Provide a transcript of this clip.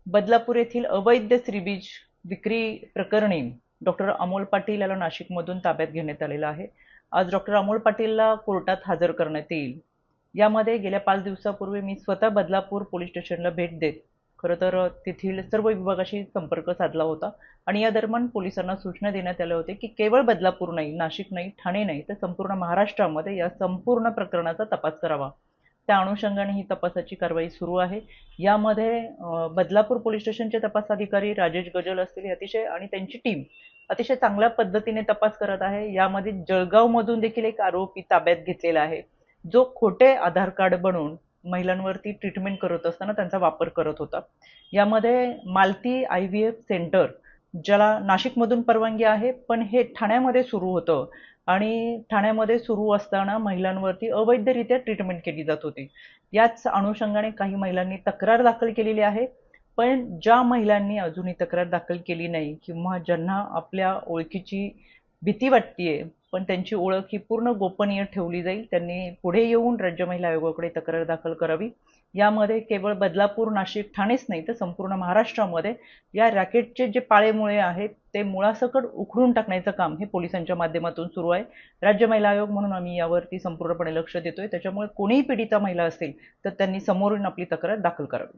बदलापूर येथील अवैध श्रीबीज विक्री प्रकरणी डॉक्टर अमोल पाटील याला नाशिकमधून ताब्यात घेण्यात आलेलं आहे। आज डॉक्टर अमोल पाटीलला कोर्टात हजर करण्यात येईल। यामध्ये गेल्या 5 दिवसापूर्वी मी स्वतः बदलापूर पोलीस स्टेशनला भेट देत खरं तर तेथील सर्व विभागाशी संपर्क साधला होता आणि या दरम्यान पोलिसांना सूचना देण्यात आल्या होत्या की केवळ बदलापूर नाही, नाशिक नाही, ठाणे नाही तर संपूर्ण महाराष्ट्रामध्ये या संपूर्ण प्रकरणाचा तपास करावा। त्या अनुषंगाने ही तपासाची कारवाई सुरू आहे। यामध्ये बदलापूर पोलीस स्टेशनचे तपास अधिकारी राजेश गजल असतील अतिशय आणि त्यांची टीम अतिशय चांगल्या पद्धतीने तपास करत आहे। यामध्ये जळगाव मधून देखील एक आरोपी ताब्यात घेतलेला आहे, जो खोटे आधार कार्ड बनवून महिलांवरती ट्रीटमेंट करत असताना त्यांचा वापर करत होता। यामध्ये मालती IVF सेंटर, ज्याला नाशिकमधून परवानगी आहे पण हे ठाण्यामध्ये सुरू होतं आणि ठाण्यामध्ये सुरू असताना महिलांवरती अवैधरित्या ट्रीटमेंट केली जात होती। याच अनुषंगाने काही महिलांनी तक्रार दाखल केलेली आहे, पण ज्या महिलांनी अजूनही तक्रार दाखल केली नाही किंवा ज्यांना आपल्या ओळखीची भीती वाटतेय पण त्यांची ओळख ही पूर्ण गोपनीय ठेवली जाईल, त्यांनी पुढे येऊन राज्य महिला आयोगाकडे तक्रार दाखल करावी। यामध्ये केवळ बदलापूर, नाशिक, ठाणेच नाही तर संपूर्ण महाराष्ट्रामध्ये या रॅकेटचे जे पाळेमुळे आहेत ते मुळासकट उखडून टाकण्याचं काम हे पोलिसांच्या माध्यमातून सुरू आहे। राज्य महिला आयोग म्हणून आम्ही यावरती संपूर्णपणे लक्ष देतोय, त्याच्यामुळे कोणीही पीडिता महिला असेल तर त्यांनी समोरून आपली तक्रार दाखल करावी।